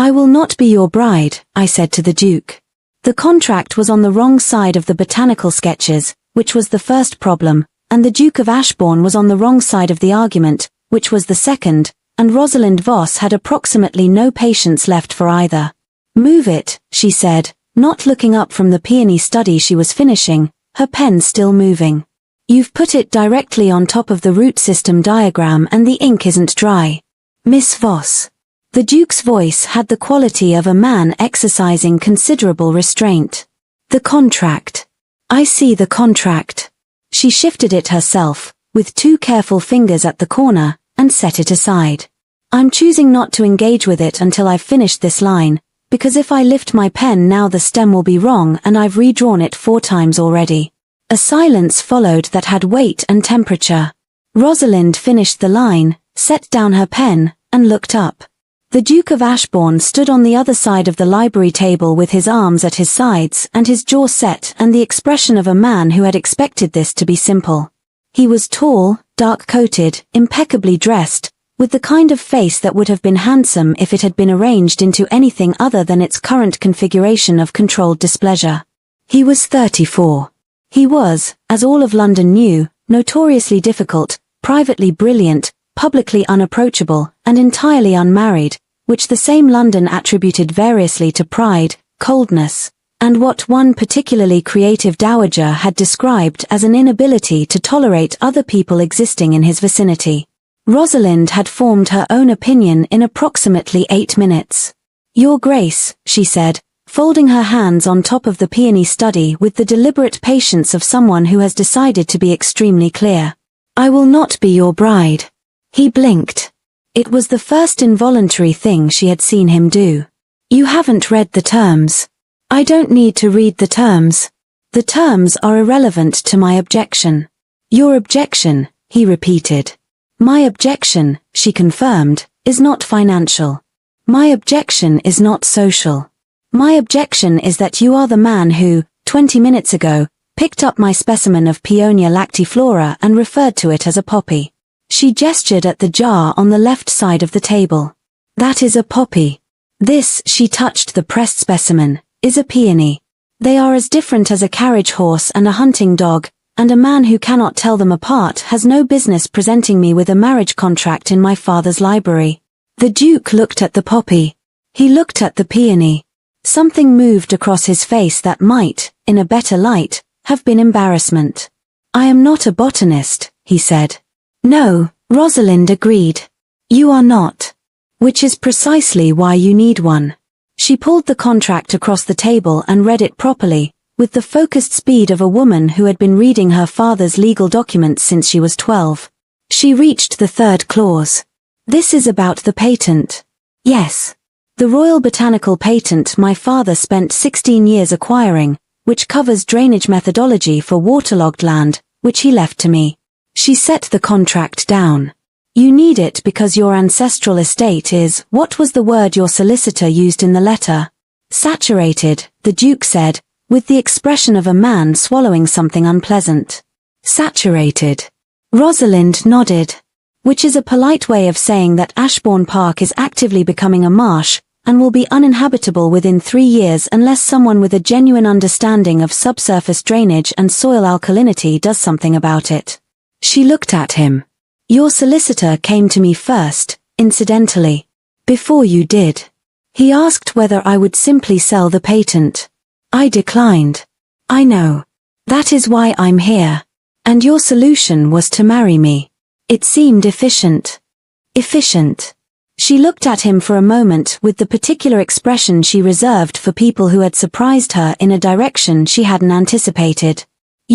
"I will not be your bride," I said to the Duke. The contract was on the wrong side of the botanical sketches, which was the first problem, and the Duke of Ashbourne was on the wrong side of the argument, which was the second, and Rosalind Voss had approximately no patience left for either. "Move it," she said, not looking up from the peony study she was finishing, her pen still moving. "You've put it directly on top of the root system diagram and the ink isn't dry. Miss Voss." The Duke's voice had the quality of a man exercising considerable restraint. "The contract. I see the contract." She shifted it herself, with 2 careful fingers at the corner, and set it aside. "I'm choosing not to engage with it until I've finished this line, because if I lift my pen now the stem will be wrong and I've redrawn it 4 times already." A silence followed that had weight and temperature. Rosalind finished the line, set down her pen, and looked up. The Duke of Ashbourne stood on the other side of the library table with his arms at his sides and his jaw set and the expression of a man who had expected this to be simple. He was tall, dark-coated, impeccably dressed, with the kind of face that would have been handsome if it had been arranged into anything other than its current configuration of controlled displeasure. He was 34. He was, as all of London knew, notoriously difficult, privately brilliant, publicly unapproachable, and entirely unmarried, which the same London attributed variously to pride, coldness, and what one particularly creative dowager had described as an inability to tolerate other people existing in his vicinity. Rosalind had formed her own opinion in approximately 8 minutes. "Your Grace," she said, folding her hands on top of the peony study with the deliberate patience of someone who has decided to be extremely clear. "I will not be your bride." He blinked. It was the first involuntary thing she had seen him do. "You haven't read the terms." "I don't need to read the terms. The terms are irrelevant to my objection." "Your objection," he repeated. "My objection," she confirmed, "is not financial. My objection is not social. My objection is that you are the man who, 20 minutes ago, picked up my specimen of Peonia lactiflora and referred to it as a poppy." She gestured at the jar on the left side of the table. "That is a poppy. This," she touched the pressed specimen, "is a peony. They are as different as a carriage horse and a hunting dog, and a man who cannot tell them apart has no business presenting me with a marriage contract in my father's library." The Duke looked at the poppy. He looked at the peony. Something moved across his face that might, in a better light, have been embarrassment. "I am not a botanist," he said. "No," Rosalind agreed. "You are not. Which is precisely why you need one." She pulled the contract across the table and read it properly, with the focused speed of a woman who had been reading her father's legal documents since she was 12. She reached the 3rd clause. "This is about the patent." "Yes. The Royal Botanical Patent my father spent 16 years acquiring, which covers drainage methodology for waterlogged land, which he left to me." She set the contract down. "You need it because your ancestral estate is, what was the word your solicitor used in the letter?" "Saturated," the Duke said, with the expression of a man swallowing something unpleasant. "Saturated." Rosalind nodded. "Which is a polite way of saying that Ashbourne Park is actively becoming a marsh, and will be uninhabitable within 3 years unless someone with a genuine understanding of subsurface drainage and soil alkalinity does something about it." She looked at him. "Your solicitor came to me first, incidentally. Before you did. He asked whether I would simply sell the patent. I declined. I know. That is why I'm here. And your solution was to marry me. It seemed efficient." "Efficient." She looked at him for a moment with the particular expression she reserved for people who had surprised her in a direction she hadn't anticipated.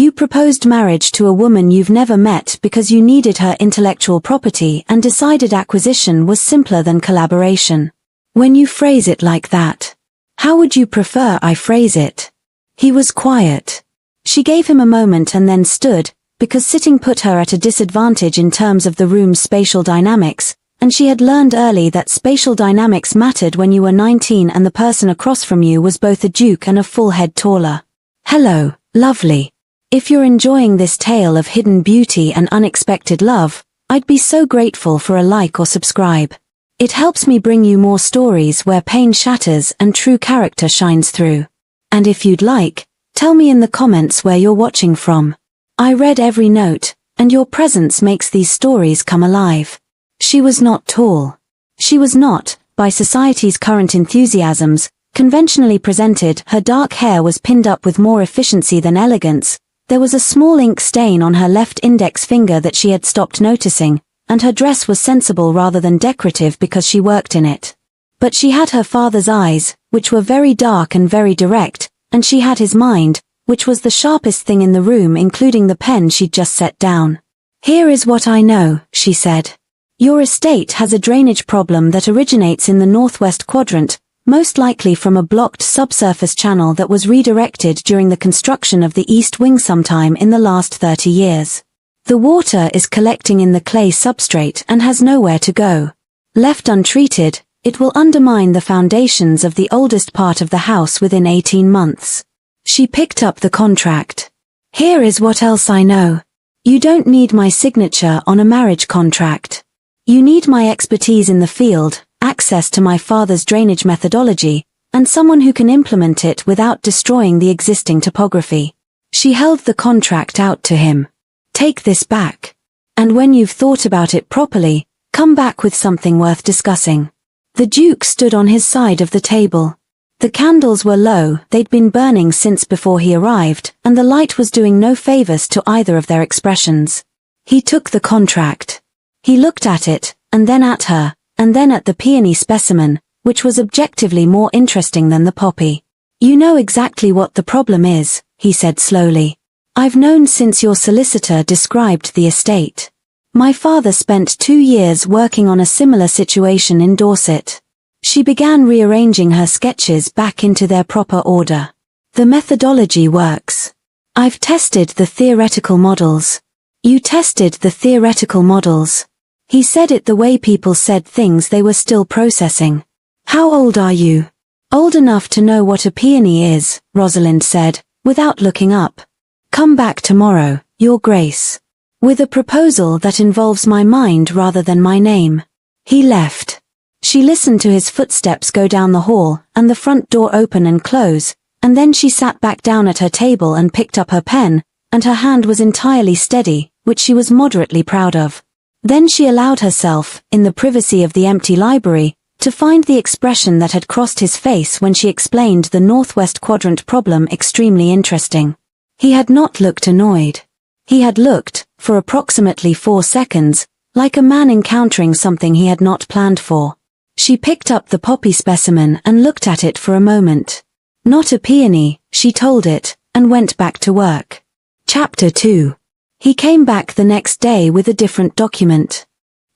"You proposed marriage to a woman you've never met because you needed her intellectual property and decided acquisition was simpler than collaboration. When you phrase it like that, how would you prefer I phrase it?" He was quiet. She gave him a moment and then stood, because sitting put her at a disadvantage in terms of the room's spatial dynamics, and she had learned early that spatial dynamics mattered when you were 19 and the person across from you was both a duke and a full head taller. "Hello, lovely. If you're enjoying this tale of hidden beauty and unexpected love, I'd be so grateful for a like or subscribe. It helps me bring you more stories where pain shatters and true character shines through. And if you'd like, tell me in the comments where you're watching from. I read every note, and your presence makes these stories come alive. She was not tall. She was not, by society's current enthusiasms, conventionally presented. Her dark hair was pinned up with more efficiency than elegance. There was a small ink stain on her left index finger that she had stopped noticing, and her dress was sensible rather than decorative because she worked in it. But she had her father's eyes, which were very dark and very direct, and she had his mind, which was the sharpest thing in the room, including the pen she'd just set down. "Here is what I know," she said. "Your estate has a drainage problem that originates in the northwest quadrant, most likely from a blocked subsurface channel that was redirected during the construction of the east wing sometime in the last 30 years. The water is collecting in the clay substrate and has nowhere to go. Left untreated, it will undermine the foundations of the oldest part of the house within 18 months. She picked up the contract. "Here is what else I know. You don't need my signature on a marriage contract. You need my expertise in the field, access to my father's drainage methodology, and someone who can implement it without destroying the existing topography." She held the contract out to him. "Take this back. And when you've thought about it properly, come back with something worth discussing." The Duke stood on his side of the table. The candles were low, they'd been burning since before he arrived, and the light was doing no favors to either of their expressions. He took the contract. He looked at it, and then at her, and then at the peony specimen, which was objectively more interesting than the poppy. "You know exactly what the problem is," he said slowly. "I've known since your solicitor described the estate. My father spent 2 years working on a similar situation in Dorset." She began rearranging her sketches back into their proper order. "The methodology works. I've tested the theoretical models." "You tested the theoretical models?" He said it the way people said things they were still processing. "How old are you?" "Old enough to know what a peony is," Rosalind said, without looking up. "Come back tomorrow, Your Grace. With a proposal that involves my mind rather than my name." He left. She listened to his footsteps go down the hall, and the front door open and close, and then she sat back down at her table and picked up her pen, and her hand was entirely steady, which she was moderately proud of. Then she allowed herself, in the privacy of the empty library, to find the expression that had crossed his face when she explained the northwest quadrant problem extremely interesting. He had not looked annoyed. He had looked, for approximately 4 seconds, like a man encountering something he had not planned for. She picked up the poppy specimen and looked at it for a moment. "Not a peony," she told it, and went back to work. Chapter 2. He came back the next day with a different document.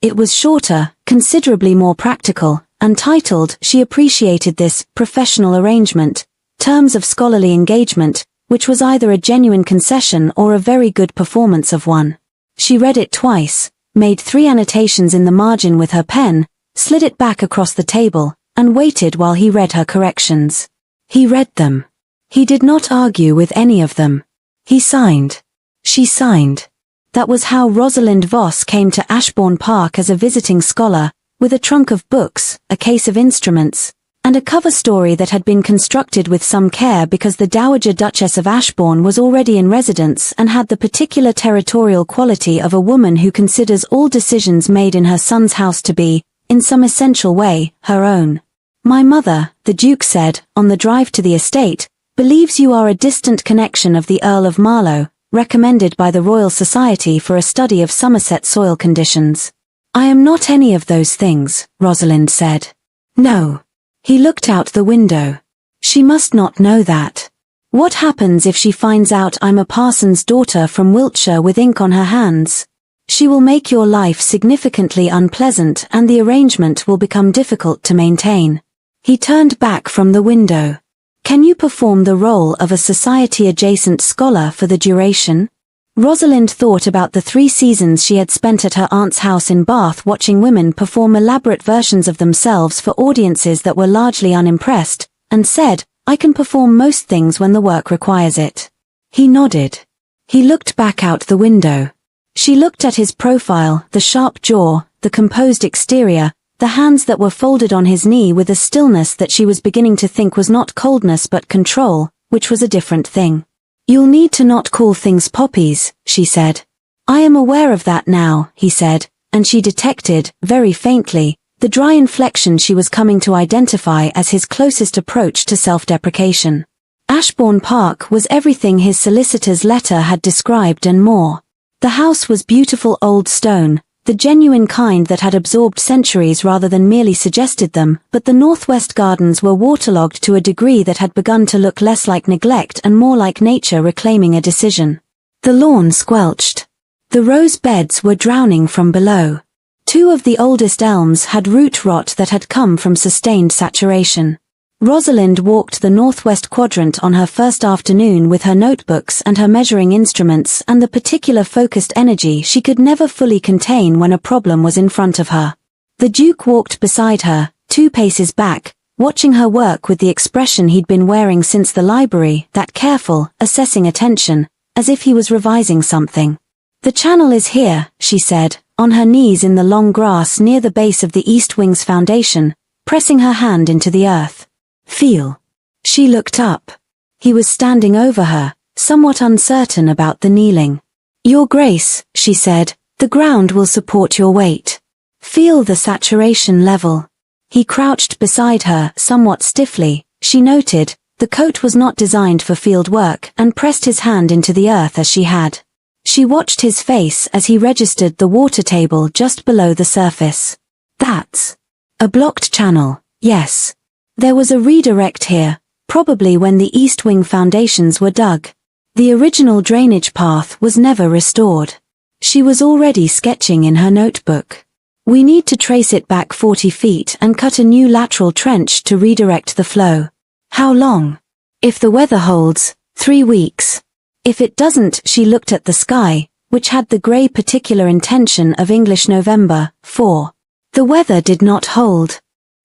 It was shorter, considerably more practical, and titled, she appreciated this, professional arrangement, terms of scholarly engagement, which was either a genuine concession or a very good performance of one. She read it twice, made 3 annotations in the margin with her pen, slid it back across the table, and waited while he read her corrections. He read them. He did not argue with any of them. He signed. She signed. That was how Rosalind Voss came to Ashbourne Park as a visiting scholar, with a trunk of books, a case of instruments, and a cover story that had been constructed with some care because the Dowager Duchess of Ashbourne was already in residence and had the particular territorial quality of a woman who considers all decisions made in her son's house to be, in some essential way, her own. "My mother," the Duke said, on the drive to the estate, "believes you are a distant connection of the Earl of Marlow, recommended by the Royal Society for a study of Somerset soil conditions." "I am not any of those things," Rosalind said. "No." He looked out the window. "She must not know that. What happens if she finds out I'm a parson's daughter from Wiltshire with ink on her hands? She will make your life significantly unpleasant and the arrangement will become difficult to maintain." He turned back from the window. "Can you perform the role of a society-adjacent scholar for the duration?" Rosalind thought about the 3 seasons she had spent at her aunt's house in Bath watching women perform elaborate versions of themselves for audiences that were largely unimpressed, and said, "I can perform most things when the work requires it." He nodded. He looked back out the window. She looked at his profile, the sharp jaw, the composed exterior, the hands that were folded on his knee with a stillness that she was beginning to think was not coldness but control, which was a different thing. "You'll need to not call things poppies," she said. "I am aware of that now," he said, and she detected, very faintly, the dry inflection she was coming to identify as his closest approach to self-deprecation. Ashbourne Park was everything his solicitor's letter had described and more. The house was beautiful old stone, the genuine kind that had absorbed centuries rather than merely suggested them, but the northwest gardens were waterlogged to a degree that had begun to look less like neglect and more like nature reclaiming a decision. The lawn squelched. The rose beds were drowning from below. 2 of the oldest elms had root rot that had come from sustained saturation. Rosalind walked the northwest quadrant on her first afternoon with her notebooks and her measuring instruments and the particular focused energy she could never fully contain when a problem was in front of her. The Duke walked beside her, 2 paces back, watching her work with the expression he'd been wearing since the library, that careful, assessing attention, as if he was revising something. "The channel is here," she said, on her knees in the long grass near the base of the east wing's foundation, pressing her hand into the earth. "Feel." She looked up. He was standing over her, somewhat uncertain about the kneeling. "Your Grace," she said, "the ground will support your weight. Feel the saturation level." He crouched beside her, somewhat stiffly, she noted. The coat was not designed for field work, and pressed his hand into the earth as she had. She watched his face as he registered the water table just below the surface. "That's a blocked channel, yes. There was a redirect here, probably when the East Wing foundations were dug. The original drainage path was never restored." She was already sketching in her notebook. "We need to trace it back 40 feet and cut a new lateral trench to redirect the flow." "How long?" "If the weather holds, 3 weeks. If it doesn't," she looked at the sky, which had the grey particular intention of English November, 4. The weather did not hold.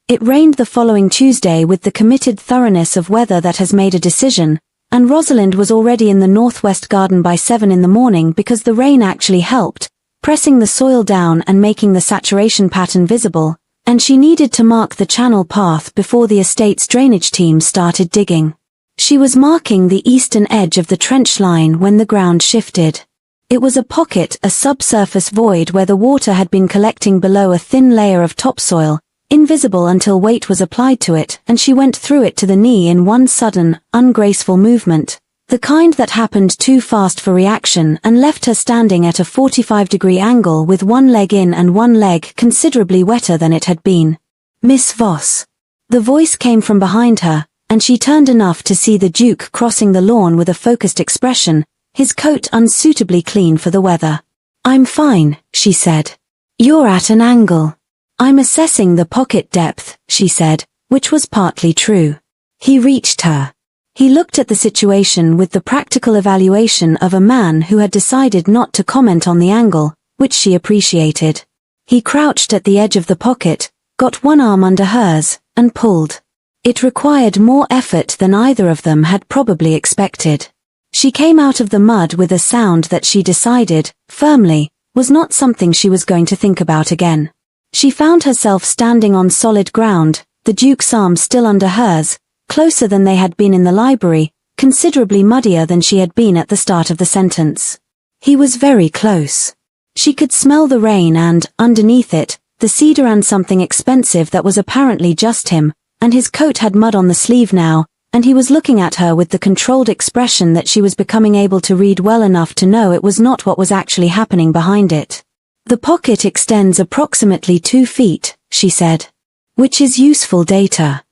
It rained the following Tuesday with the committed thoroughness of weather that has made a decision, and Rosalind was already in the northwest garden by 7 in the morning because the rain actually helped, pressing the soil down and making the saturation pattern visible, and she needed to mark the channel path before the estate's drainage team started digging. She was marking the eastern edge of the trench line when the ground shifted. It was a pocket, a subsurface void where the water had been collecting below a thin layer of topsoil, invisible until weight was applied to it, and she went through it to the knee in one sudden, ungraceful movement, the kind that happened too fast for reaction and left her standing at a 45-degree angle with one leg in and one leg considerably wetter than it had been. "Miss Voss." The voice came from behind her, and she turned enough to see the Duke crossing the lawn with a focused expression, his coat unsuitably clean for the weather. "I'm fine," she said. "You're at an angle." "I'm assessing the pocket depth," she said, which was partly true. He reached her. He looked at the situation with the practical evaluation of a man who had decided not to comment on the angle, which she appreciated. He crouched at the edge of the pocket, got one arm under hers, and pulled. It required more effort than either of them had probably expected. She came out of the mud with a sound that she decided, firmly, was not something she was going to think about again. She found herself standing on solid ground, the Duke's arm still under hers, closer than they had been in the library, considerably muddier than she had been at the start of the sentence. He was very close. She could smell the rain and, underneath it, the cedar and something expensive that was apparently just him, and his coat had mud on the sleeve now, and he was looking at her with the controlled expression that she was becoming able to read well enough to know it was not what was actually happening behind it. "The pocket extends approximately 2 feet, she said. "Which is useful data."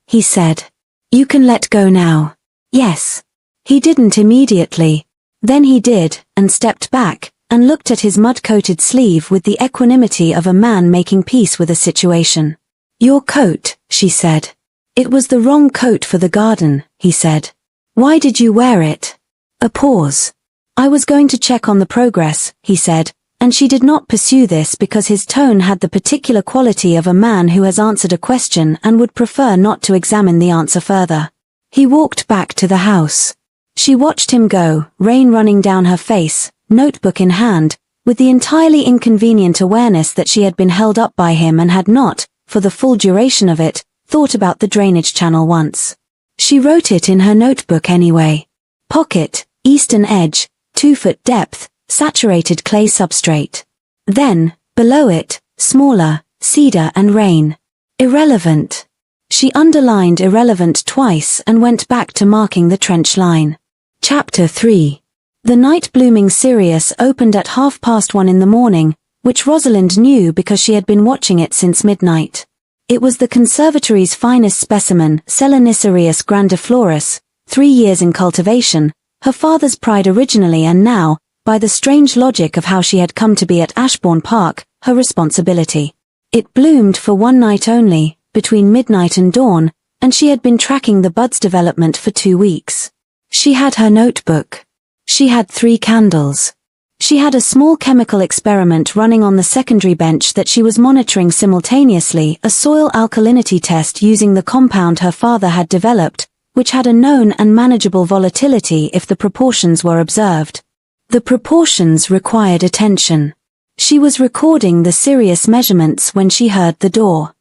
He said. "You can let go now." "Yes." He didn't immediately. Then he did, and stepped back, and looked at his mud-coated sleeve with the equanimity of a man making peace with a situation. "Your coat," she said. "It was the wrong coat for the garden," he said. "Why did you wear it?" A pause. "I was going to check on the progress," he said, and she did not pursue this because his tone had the particular quality of a man who has answered a question and would prefer not to examine the answer further. He walked back to the house. She watched him go, rain running down her face, notebook in hand, with the entirely inconvenient awareness that she had been held up by him and had not, for the full duration of it, thought about the drainage channel once. She wrote it in her notebook anyway. Pocket, eastern edge, 2-foot depth, saturated clay substrate. Then, below it, smaller, cedar and rain. Irrelevant. She underlined irrelevant twice and went back to marking the trench line. Chapter 3. The night blooming Sirius opened at 1:30 in the morning, which Rosalind knew because she had been watching it since midnight. It was the conservatory's finest specimen, Selenicerius grandiflorus, 3 years in cultivation, her father's pride originally and now, by the strange logic of how she had come to be at Ashbourne Park, her responsibility. It bloomed for one night only, between midnight and dawn, and she had been tracking the bud's development for 2 weeks. She had her notebook. She had 3 candles. She had a small chemical experiment running on the secondary bench that she was monitoring simultaneously, a soil alkalinity test using the compound her father had developed, which had a known and manageable volatility if the proportions were observed. The proportions required attention. She was recording the Sirius measurements when she heard the door.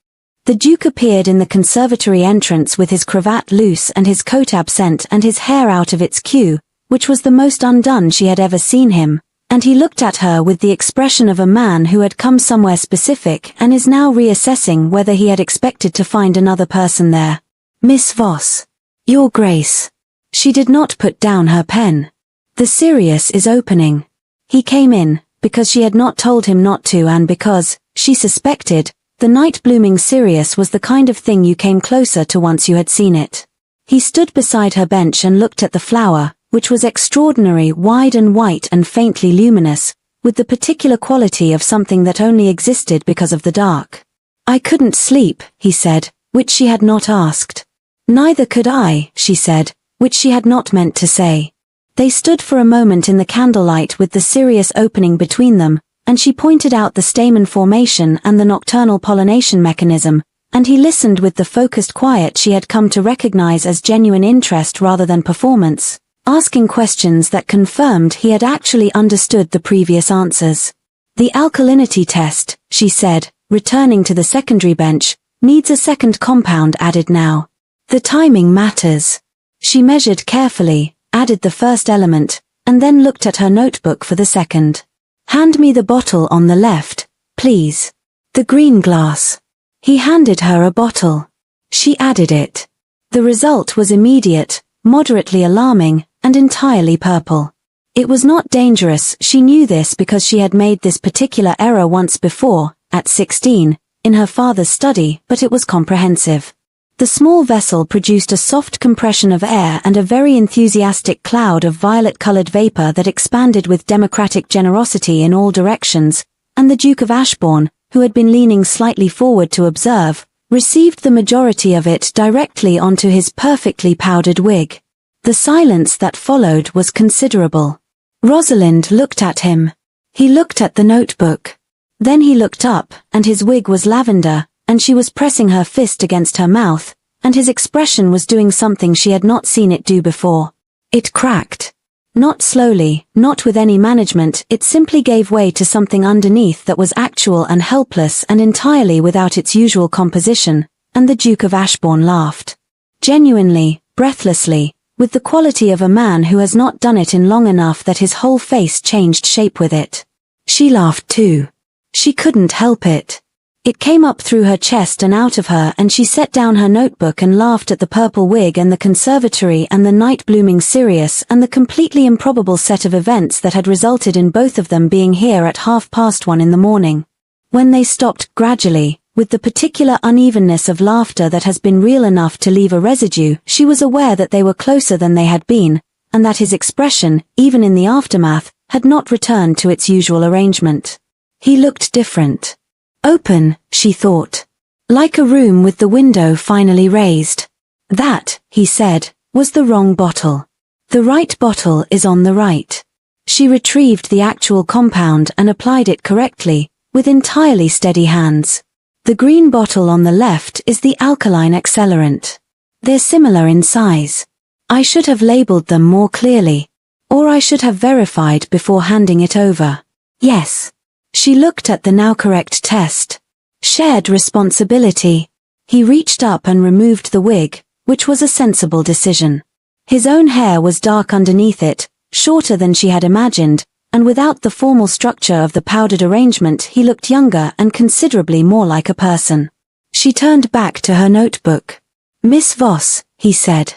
The Duke appeared in the conservatory entrance with his cravat loose and his coat absent and his hair out of its queue, which was the most undone she had ever seen him, and he looked at her with the expression of a man who had come somewhere specific and is now reassessing whether he had expected to find another person there. Miss Voss. Your Grace. She did not put down her pen. The Sirius is opening. He came in, because she had not told him not to and because, she suspected, the night-blooming Sirius was the kind of thing you came closer to once you had seen it. He stood beside her bench and looked at the flower, which was extraordinary, wide and white and faintly luminous, with the particular quality of something that only existed because of the dark. I couldn't sleep, he said, which she had not asked. Neither could I, she said, which she had not meant to say. They stood for a moment in the candlelight with the Sirius opening between them, and she pointed out the stamen formation and the nocturnal pollination mechanism, and he listened with the focused quiet she had come to recognize as genuine interest rather than performance, asking questions that confirmed he had actually understood the previous answers. The alkalinity test, she said, returning to the secondary bench, needs a second compound added now. The timing matters. She measured carefully, added the first element, and then looked at her notebook for the second. Hand me the bottle on the left, please. The green glass. He handed her a bottle. She added it. The result was immediate, moderately alarming, and entirely purple. It was not dangerous, she knew this because she had made this particular error once before, at 16, in her father's study, but it was comprehensive. The small vessel produced a soft compression of air and a very enthusiastic cloud of violet-colored vapor that expanded with democratic generosity in all directions, and the Duke of Ashbourne, who had been leaning slightly forward to observe, received the majority of it directly onto his perfectly powdered wig. The silence that followed was considerable. Rosalind looked at him. He looked at the notebook. Then he looked up, and his wig was lavender, and she was pressing her fist against her mouth, and his expression was doing something she had not seen it do before. It cracked. Not slowly, not with any management, it simply gave way to something underneath that was actual and helpless and entirely without its usual composition, and the Duke of Ashbourne laughed. Genuinely, breathlessly, with the quality of a man who has not done it in long enough that his whole face changed shape with it. She laughed too. She couldn't help it. It came up through her chest and out of her, and she set down her notebook and laughed at the purple wig and the conservatory and the night-blooming Sirius and the completely improbable set of events that had resulted in both of them being here at 1:30 in the morning. When they stopped, gradually, with the particular unevenness of laughter that has been real enough to leave a residue, she was aware that they were closer than they had been, and that his expression, even in the aftermath, had not returned to its usual arrangement. He looked different. Open, she thought. Like a room with the window finally raised. That, he said, was the wrong bottle. The right bottle is on the right. She retrieved the actual compound and applied it correctly, with entirely steady hands. The green bottle on the left is the alkaline accelerant. They're similar in size. I should have labeled them more clearly. Or I should have verified before handing it over. Yes. She looked at the now correct test. Shared responsibility. He reached up and removed the wig, which was a sensible decision. His own hair was dark underneath it, shorter than she had imagined, and without the formal structure of the powdered arrangement he looked younger and considerably more like a person. She turned back to her notebook. "Miss Voss," he said.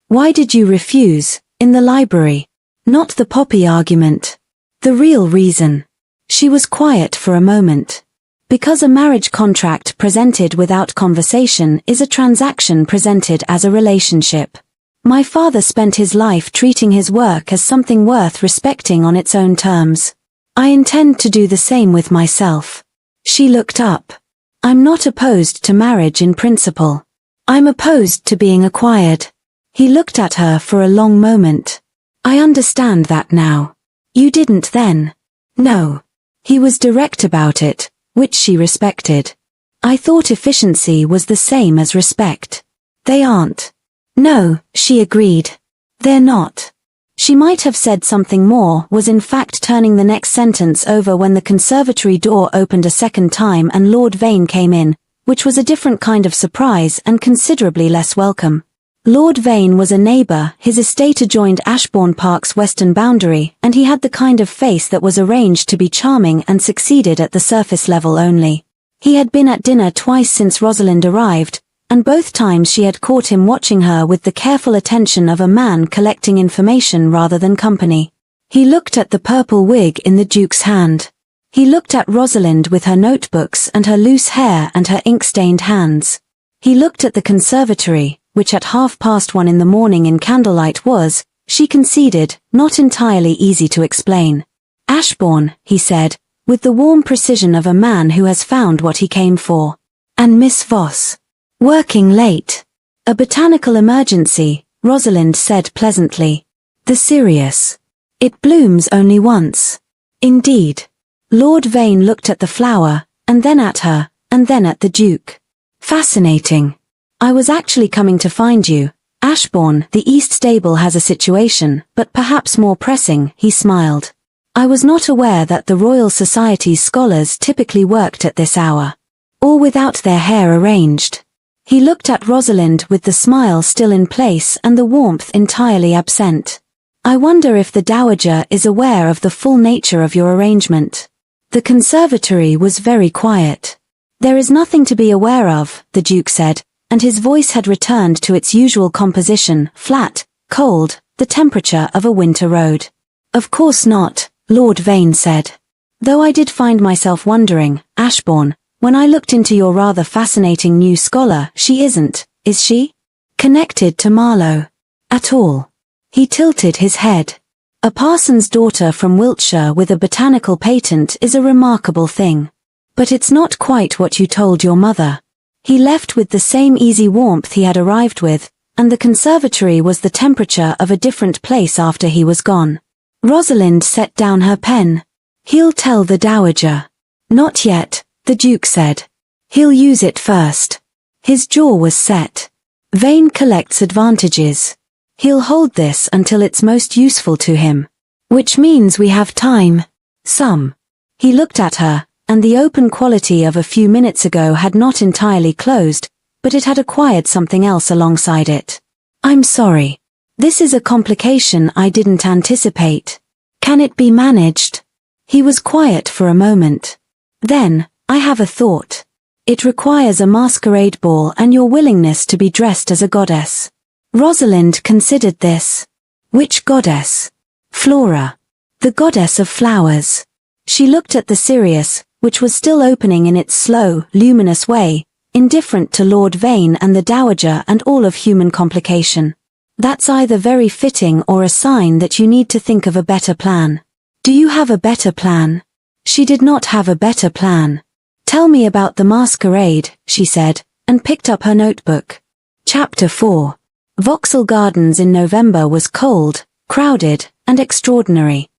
Why did you refuse, in the library? Not the poppy argument. The real reason." She was quiet for a moment. Because a marriage contract presented without conversation is a transaction presented as a relationship. My father spent his life treating his work as something worth respecting on its own terms. I intend to do the same with myself. She looked up. I'm not opposed to marriage in principle. I'm opposed to being acquired. He looked at her for a long moment. I understand that now. You didn't then. No. He was direct about it, which she respected. I thought efficiency was the same as respect. They aren't. No, she agreed. They're not. She might have said something more, was in fact turning the next sentence over when the conservatory door opened a second time and Lord Vane came in, which was a different kind of surprise and considerably less welcome. Lord Vane was a neighbour, his estate adjoined Ashbourne Park's western boundary, and he had the kind of face that was arranged to be charming and succeeded at the surface level only. He had been at dinner twice since Rosalind arrived, and both times she had caught him watching her with the careful attention of a man collecting information rather than company. He looked at the purple wig in the Duke's hand. He looked at Rosalind with her notebooks and her loose hair and her ink-stained hands. He looked at the conservatory, which at 1:30 in the morning in candlelight was, she conceded, not entirely easy to explain. Ashbourne, he said, with the warm precision of a man who has found what he came for. And Miss Voss. Working late. A botanical emergency, Rosalind said pleasantly. The Sirius. It blooms only once. Indeed. Lord Vane looked at the flower, and then at her, and then at the Duke. Fascinating. I was actually coming to find you. Ashbourne, the East Stable has a situation, but perhaps more pressing, he smiled. I was not aware that the Royal Society's scholars typically worked at this hour. Or without their hair arranged. He looked at Rosalind with the smile still in place and the warmth entirely absent. I wonder if the Dowager is aware of the full nature of your arrangement. The conservatory was very quiet. There is nothing to be aware of, the Duke said, and his voice had returned to its usual composition, flat, cold, the temperature of a winter road. Of course not, Lord Vane said. Though I did find myself wondering, Ashbourne, when I looked into your rather fascinating new scholar, she isn't, is she? Connected to Marlowe. At all. He tilted his head. A parson's daughter from Wiltshire with a botanical patent is a remarkable thing. But it's not quite what you told your mother. He left with the same easy warmth he had arrived with, and the conservatory was the temperature of a different place after he was gone. Rosalind set down her pen. He'll tell the Dowager. Not yet, the Duke said. He'll use it first. His jaw was set. Vane collects advantages. He'll hold this until it's most useful to him. Which means we have time. Some. He looked at her, and the open quality of a few minutes ago had not entirely closed, but it had acquired something else alongside it. I'm sorry. This is a complication I didn't anticipate. Can it be managed? He was quiet for a moment. Then, I have a thought. It requires a masquerade ball and your willingness to be dressed as a goddess. Rosalind considered this. Which goddess? Flora. The goddess of flowers. She looked at the Sirius, which was still opening in its slow, luminous way, indifferent to Lord Vane and the Dowager and all of human complication. That's either very fitting or a sign that you need to think of a better plan. Do you have a better plan? She did not have a better plan. Tell me about the masquerade, she said, and picked up her notebook. Chapter 4. Vauxhall Gardens in November was cold, crowded, and extraordinary.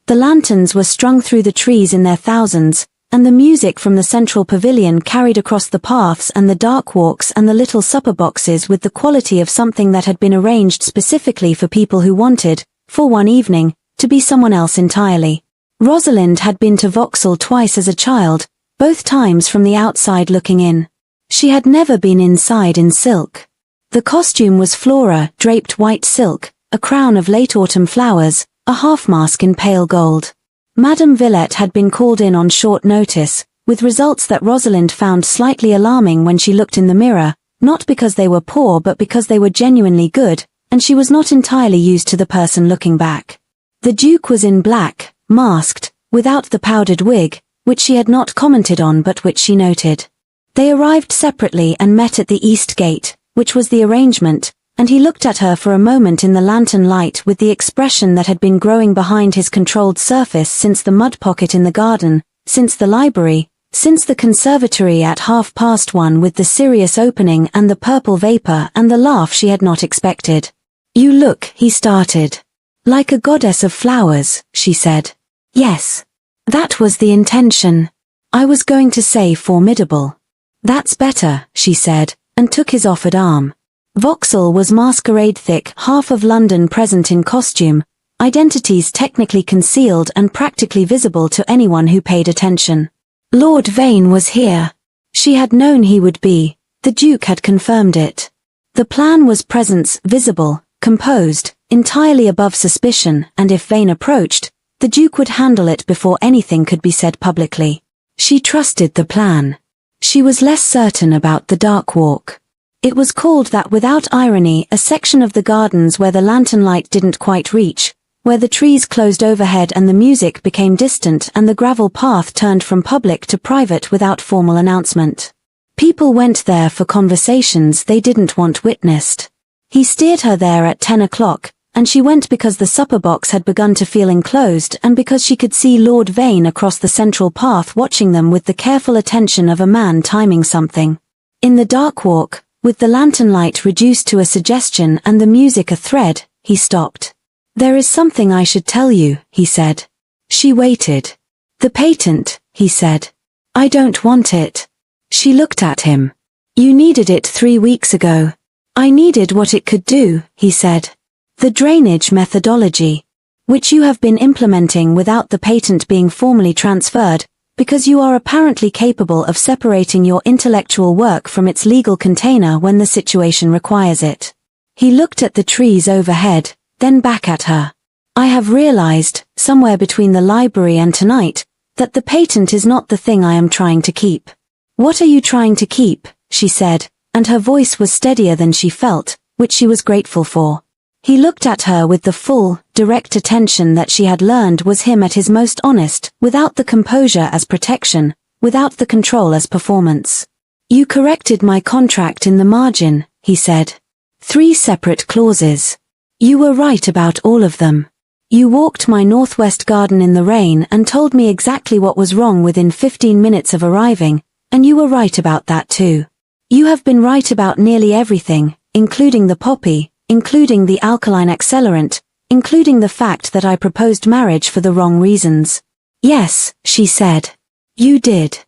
The lanterns were strung through the trees in their thousands, and the music from the central pavilion carried across the paths and the dark walks and the little supper boxes with the quality of something that had been arranged specifically for people who wanted, for one evening, to be someone else entirely. Rosalind had been to Vauxhall twice as a child, both times from the outside looking in. She had never been inside in silk. The costume was Flora, draped white silk, a crown of late autumn flowers, a half-mask in pale gold. Madame Villette had been called in on short notice, with results that Rosalind found slightly alarming when she looked in the mirror, not because they were poor but because they were genuinely good, and she was not entirely used to the person looking back. The Duke was in black, masked, without the powdered wig, which she had not commented on but which she noted. They arrived separately and met at the east gate, which was the arrangement, and he looked at her for a moment in the lantern light with the expression that had been growing behind his controlled surface since the mud pocket in the garden, since the library, since the conservatory at 1:30 with the serious opening and the purple vapor and the laugh she had not expected. "You look," he started. "Like a goddess of flowers," she said. "Yes. That was the intention. I was going to say formidable." "That's better," she said, and took his offered arm. Vauxhall was masquerade thick, half of London present in costume, identities technically concealed and practically visible to anyone who paid attention. Lord Vane was here. She had known he would be, the Duke had confirmed it. The plan was presence, visible, composed, entirely above suspicion, and if Vane approached, the Duke would handle it before anything could be said publicly. She trusted the plan. She was less certain about the dark walk. It was called that without irony, a section of the gardens where the lantern light didn't quite reach, where the trees closed overhead and the music became distant and the gravel path turned from public to private without formal announcement. People went there for conversations they didn't want witnessed. He steered her there at 10 o'clock, and she went because the supper box had begun to feel enclosed and because she could see Lord Vane across the central path watching them with the careful attention of a man timing something. In the dark walk, with the lantern light reduced to a suggestion and the music a thread, he stopped. "There is something I should tell you," he said. She waited. "The patent," he said. "I don't want it." She looked at him. "You needed it 3 weeks ago." "I needed what it could do," he said. "The drainage methodology, which you have been implementing without the patent being formally transferred, because you are apparently capable of separating your intellectual work from its legal container when the situation requires it." He looked at the trees overhead, then back at her. "I have realized, somewhere between the library and tonight, that the patent is not the thing I am trying to keep." "What are you trying to keep?" she said, and her voice was steadier than she felt, which she was grateful for. He looked at her with the full, direct attention that she had learned was him at his most honest, without the composure as protection, without the control as performance. "You corrected my contract in the margin," he said. 3 separate clauses. "You were right about all of them. You walked my northwest garden in the rain and told me exactly what was wrong within 15 minutes of arriving, and you were right about that too. You have been right about nearly everything, including the poppy, including the alkaline accelerant, including the fact that I proposed marriage for the wrong reasons." "Yes," she said. "You did.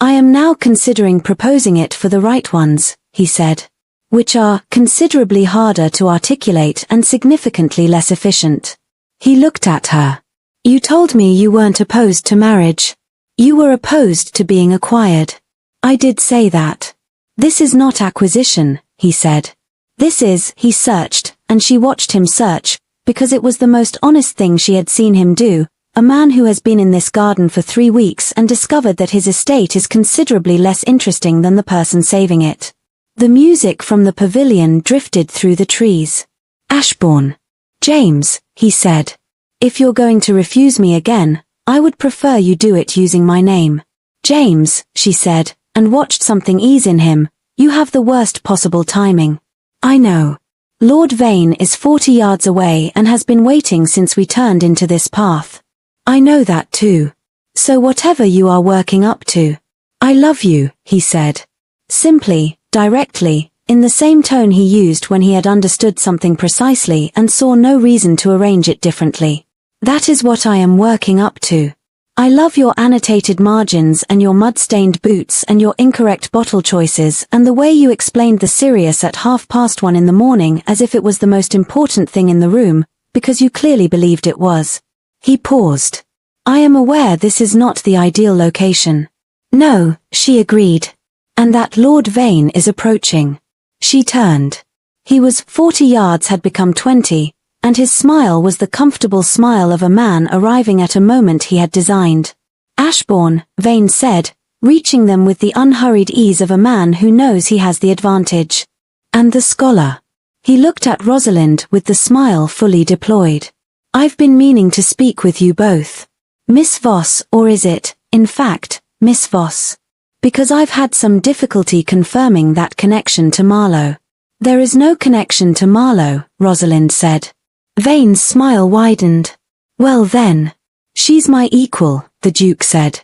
I am now considering proposing it for the right ones," he said. "Which are considerably harder to articulate and significantly less efficient." He looked at her. "You told me you weren't opposed to marriage. You were opposed to being acquired." "I did say that." "This is not acquisition," he said. "This is," he searched, and she watched him search, because it was the most honest thing she had seen him do, a man who has been in this garden for 3 weeks and discovered that his estate is considerably less interesting than the person saving it. The music from the pavilion drifted through the trees. "Ashbourne. James," he said. "If you're going to refuse me again, I would prefer you do it using my name." "James," she said, and watched something ease in him, "you have the worst possible timing." "I know. Lord Vane is 40 yards away and has been waiting since we turned into this path." "I know that too. So whatever you are working up to." "I love you," he said. Simply, directly, in the same tone he used when he had understood something precisely and saw no reason to arrange it differently. "That is what I am working up to. I love your annotated margins and your mud-stained boots and your incorrect bottle choices and the way you explained the Sirius at 1:30 in the morning as if it was the most important thing in the room, because you clearly believed it was." He paused. I am aware this is not the ideal location. No, she agreed. And that Lord Vane is approaching. She turned. He was 40 yards had become 20, and his smile was the comfortable smile of a man arriving at a moment he had designed. Ashbourne, Vane said, reaching them with the unhurried ease of a man who knows he has the advantage. And the scholar. He looked at Rosalind with the smile fully deployed. I've been meaning to speak with you both. Miss Voss, or is it, in fact, Miss Voss? Because I've had some difficulty confirming that connection to Marlowe. There is no connection to Marlowe, Rosalind said. Vane's smile widened. Well then. She's my equal, the Duke said.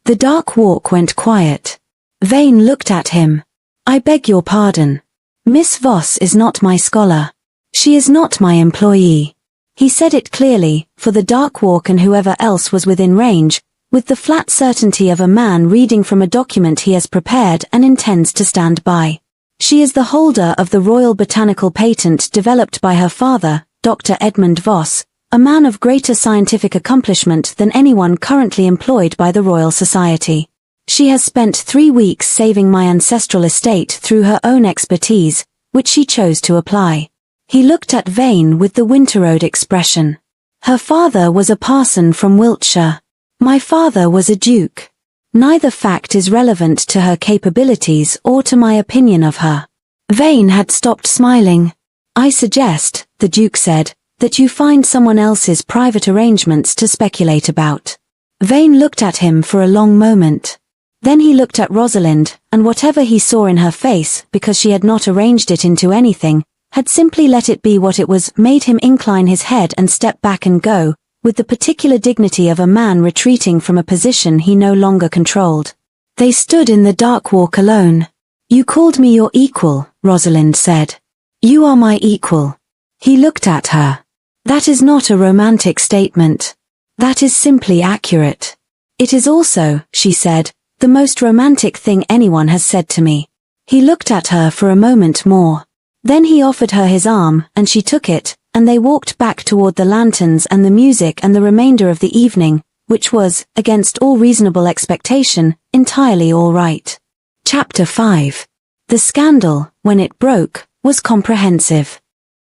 The dark walk went quiet. Vane looked at him. I beg your pardon. Miss Voss is not my scholar. She is not my employee. He said it clearly, for the dark walk and whoever else was within range, with the flat certainty of a man reading from a document he has prepared and intends to stand by. She is the holder of the Royal Botanical Patent developed by her father, Dr. Edmund Voss, a man of greater scientific accomplishment than anyone currently employed by the Royal Society. She has spent 3 weeks saving my ancestral estate through her own expertise, which she chose to apply. He looked at Vane with the Winterode expression. Her father was a parson from Wiltshire. My father was a duke. Neither fact is relevant to her capabilities or to my opinion of her. Vane had stopped smiling. I suggest, the Duke said, that you find someone else's private arrangements to speculate about. Vane looked at him for a long moment. Then he looked at Rosalind, and whatever he saw in her face, because she had not arranged it into anything, had simply let it be what it was, made him incline his head and step back and go, with the particular dignity of a man retreating from a position he no longer controlled. They stood in the dark walk alone. You called me your equal, Rosalind said. You are my equal. He looked at her. That is not a romantic statement. That is simply accurate. It is also, she said, the most romantic thing anyone has said to me. He looked at her for a moment more. Then he offered her his arm, and she took it, and they walked back toward the lanterns and the music and the remainder of the evening, which was, against all reasonable expectation, entirely all right. Chapter 5. The scandal, when it broke, was comprehensive.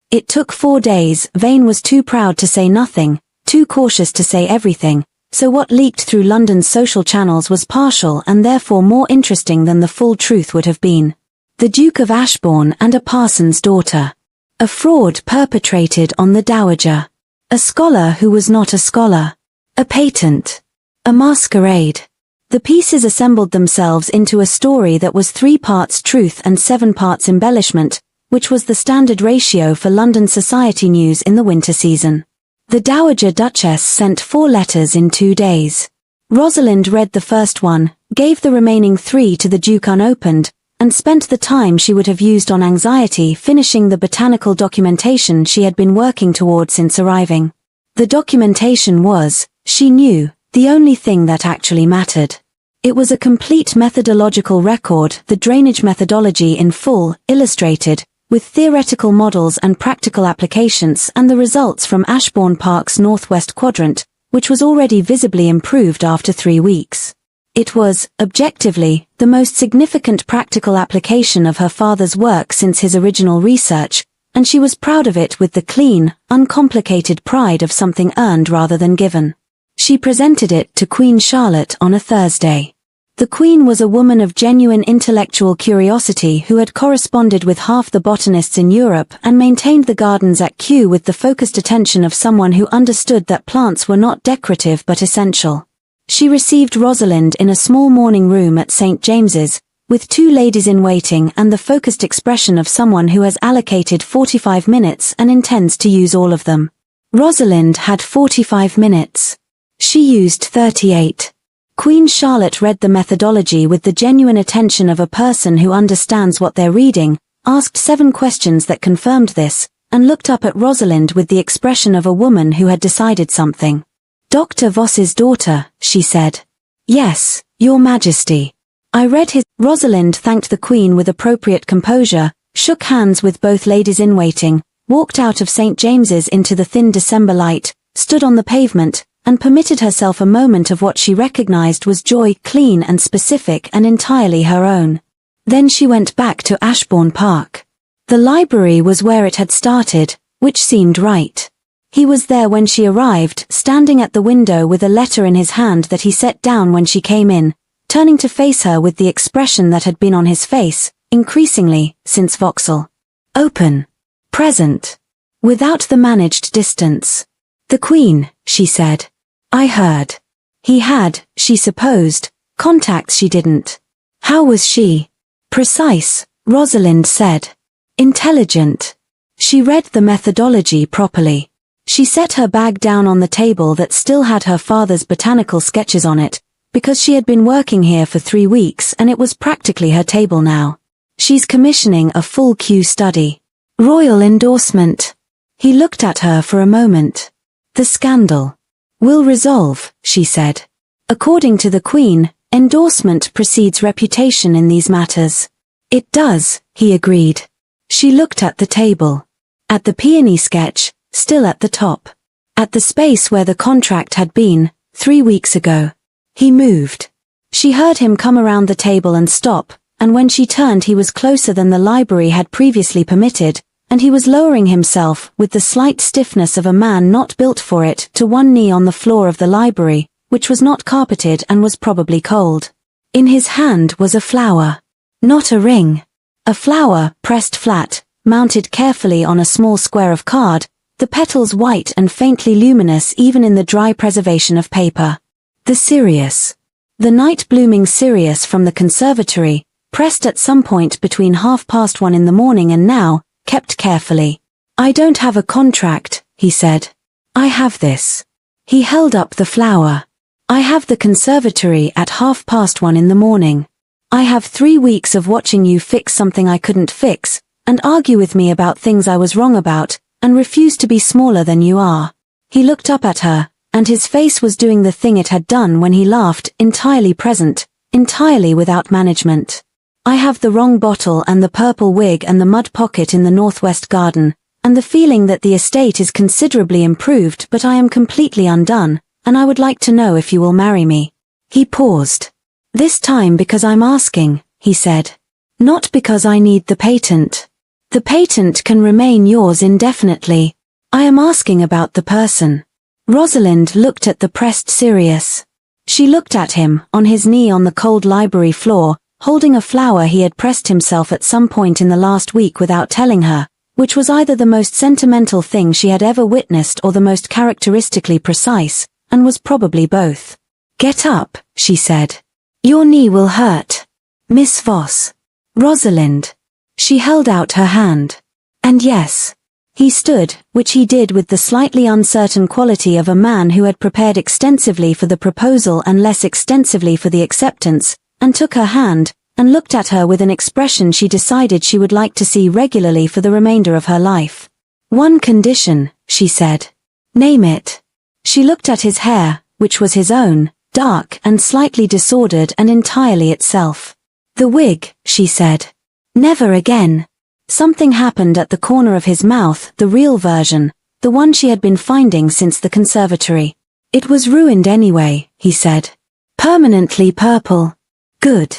It took 4 days. Vane was too proud to say nothing, too cautious to say everything, so what leaked through London's social channels was partial and therefore more interesting than the full truth would have been. The Duke of Ashbourne and a parson's daughter. A fraud perpetrated on the dowager. A scholar who was not a scholar. A patent. A masquerade. The pieces assembled themselves into a story that was 3 parts truth and 7 parts embellishment, which was the standard ratio for London society news in the winter season. The Dowager Duchess sent 4 letters in 2 days. Rosalind read the first one, gave the remaining 3 to the Duke unopened, and spent the time she would have used on anxiety finishing the botanical documentation she had been working toward since arriving. The documentation was, she knew, the only thing that actually mattered. It was a complete methodological record, the drainage methodology in full, illustrated, with theoretical models and practical applications, and the results from Ashbourne Park's northwest quadrant, which was already visibly improved after 3 weeks. It was, objectively, the most significant practical application of her father's work since his original research, and she was proud of it with the clean, uncomplicated pride of something earned rather than given. She presented it to Queen Charlotte on a Thursday. The Queen was a woman of genuine intellectual curiosity who had corresponded with half the botanists in Europe and maintained the gardens at Kew with the focused attention of someone who understood that plants were not decorative but essential. She received Rosalind in a small morning room at St. James's, with 2 ladies-in-waiting and the focused expression of someone who has allocated 45 minutes and intends to use all of them. Rosalind had 45 minutes. She used 38. Queen Charlotte read the methodology with the genuine attention of a person who understands what they're reading, asked 7 questions that confirmed this, and looked up at Rosalind with the expression of a woman who had decided something. Dr. Voss's daughter, she said. Yes, Your Majesty. I read his. Rosalind thanked the Queen with appropriate composure, shook hands with both ladies-in-waiting, walked out of St. James's into the thin December light, stood on the pavement, and permitted herself a moment of what she recognized was joy, clean and specific and entirely her own. Then she went back to Ashbourne Park. The library was where it had started, which seemed right. He was there when she arrived, standing at the window with a letter in his hand that he set down when she came in, turning to face her with the expression that had been on his face, increasingly, since Vauxhall. Open. Present. Without the managed distance. The Queen, she said. I heard. He had, she supposed, contacts she didn't. How was she? Precise, Rosalind said. Intelligent. She read the methodology properly. She set her bag down on the table that still had her father's botanical sketches on it, because she had been working here for 3 weeks and it was practically her table now. She's commissioning a full Q study. Royal endorsement. He looked at her for a moment. The scandal. Will resolve, she said. According to the Queen, endorsement precedes reputation in these matters. It does, he agreed. She looked at the table. At the peony sketch, still at the top. At the space where the contract had been, 3 weeks ago. He moved. She heard him come around the table and stop, and when she turned he was closer than the library had previously permitted, and he was lowering himself with the slight stiffness of a man not built for it to one knee on the floor of the library, which was not carpeted and was probably cold. In his hand was a flower. Not a ring. A flower, pressed flat, mounted carefully on a small square of card, the petals white and faintly luminous even in the dry preservation of paper. The Sirius. The night-blooming Sirius from the conservatory, pressed at some point between 1:30 in the morning and now, kept carefully. I don't have a contract, he said. I have this. He held up the flower. I have the conservatory at 1:30 in the morning. I have 3 weeks of watching you fix something I couldn't fix, and argue with me about things I was wrong about, and refuse to be smaller than you are. He looked up at her, and his face was doing the thing it had done when he laughed, entirely present, entirely without management. I have the wrong bottle and the purple wig and the mud pocket in the northwest garden, and the feeling that the estate is considerably improved, but I am completely undone, and I would like to know if you will marry me. He paused. This time because I'm asking, he said. Not because I need the patent. The patent can remain yours indefinitely. I am asking about the person. Rosalind looked at the pressed Sirius. She looked at him, on his knee on the cold library floor, holding a flower he had pressed himself at some point in the last week without telling her, which was either the most sentimental thing she had ever witnessed or the most characteristically precise, and was probably both. Get up, she said. Your knee will hurt. Miss Voss. Rosalind. She held out her hand. And yes. He stood, which he did with the slightly uncertain quality of a man who had prepared extensively for the proposal and less extensively for the acceptance, and took her hand, and looked at her with an expression she decided she would like to see regularly for the remainder of her life. One condition, she said. Name it. She looked at his hair, which was his own, dark and slightly disordered and entirely itself. The wig, she said. Never again. Something happened at the corner of his mouth, the real version, the one she had been finding since the conservatory. It was ruined anyway, he said. Permanently purple. Good.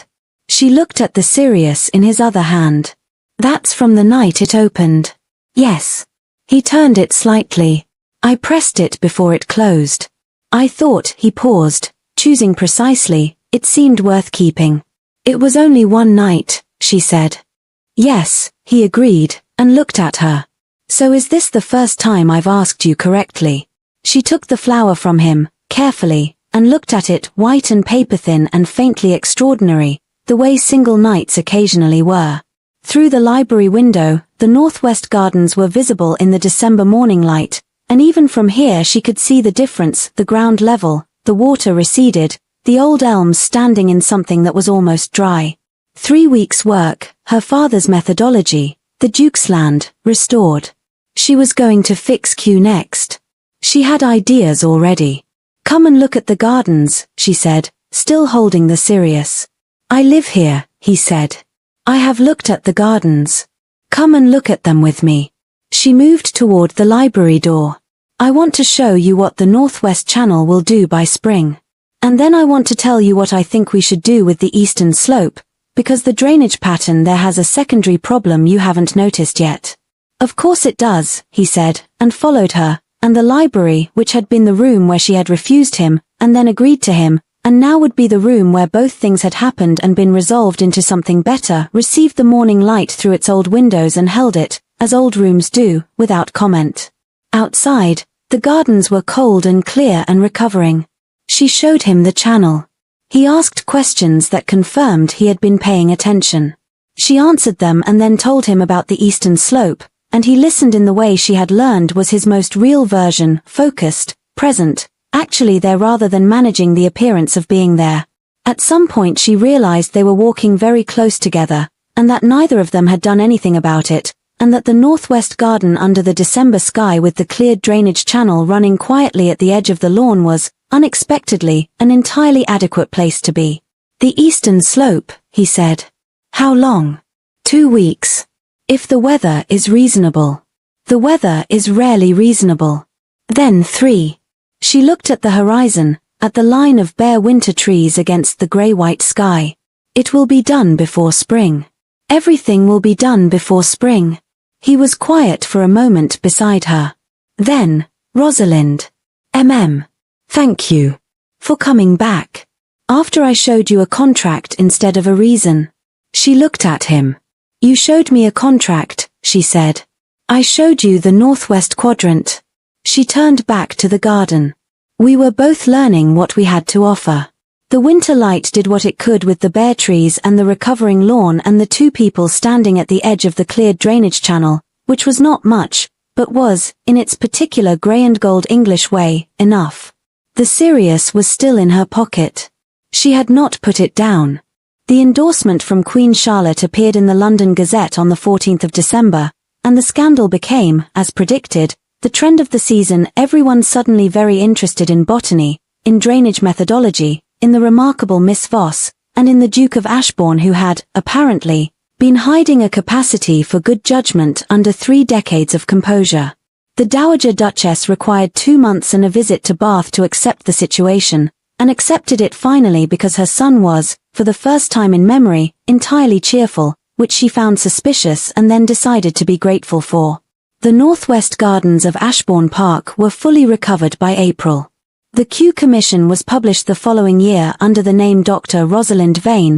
She looked at the Sirius in his other hand. That's from the night it opened. Yes. He turned it slightly. I pressed it before it closed. I thought, he paused, choosing precisely, it seemed worth keeping. It was only one night, she said. Yes, he agreed, and looked at her. So is this the first time I've asked you correctly? She took the flower from him, carefully, and looked at it white and paper-thin and faintly extraordinary, the way single nights occasionally were. Through the library window, the northwest gardens were visible in the December morning light, and even from here she could see the difference, the ground level, the water receded, the old elms standing in something that was almost dry. 3 weeks' work, her father's methodology, the Duke's land, restored. She was going to fix Q next. She had ideas already. Come and look at the gardens, she said, still holding the Sirius. I live here, he said. I have looked at the gardens. Come and look at them with me. She moved toward the library door. I want to show you what the Northwest Channel will do by spring. And then I want to tell you what I think we should do with the eastern slope, because the drainage pattern there has a secondary problem you haven't noticed yet. Of course it does, he said, and followed her, and the library, which had been the room where she had refused him, and then agreed to him, and now would be the room where both things had happened and been resolved into something better, received the morning light through its old windows and held it, as old rooms do, without comment. Outside, the gardens were cold and clear and recovering. She showed him the channel. He asked questions that confirmed he had been paying attention. She answered them and then told him about the eastern slope, and he listened in the way she had learned was his most real version, focused, present, actually there rather than managing the appearance of being there. At some point she realized they were walking very close together, and that neither of them had done anything about it, and that the northwest garden under the December sky with the cleared drainage channel running quietly at the edge of the lawn was, unexpectedly, an entirely adequate place to be. The eastern slope, he said. How long? 2 weeks. If the weather is reasonable. The weather is rarely reasonable. Then 3. She looked at the horizon, at the line of bare winter trees against the grey-white sky. It will be done before spring. Everything will be done before spring. He was quiet for a moment beside her. Then, Rosalind. Thank you. For coming back. After I showed you a contract instead of a reason. She looked at him. You showed me a contract, she said. I showed you the northwest quadrant. She turned back to the garden. We were both learning what we had to offer. The winter light did what it could with the bare trees and the recovering lawn and the 2 people standing at the edge of the cleared drainage channel, which was not much, but was, in its particular grey and gold English way, enough. The Sirius was still in her pocket. She had not put it down. The endorsement from Queen Charlotte appeared in the London Gazette on the 14th of December, and the scandal became, as predicted, the trend of the season. Everyone suddenly very interested in botany, in drainage methodology, in the remarkable Miss Voss, and in the Duke of Ashbourne who had, apparently, been hiding a capacity for good judgment under 3 decades of composure. The Dowager Duchess required 2 months and a visit to Bath to accept the situation, and accepted it finally because her son was, for the first time in memory, entirely cheerful, which she found suspicious and then decided to be grateful for. The northwest gardens of Ashbourne Park were fully recovered by April. The Kew Commission was published the following year under the name Dr. Rosalind Vane,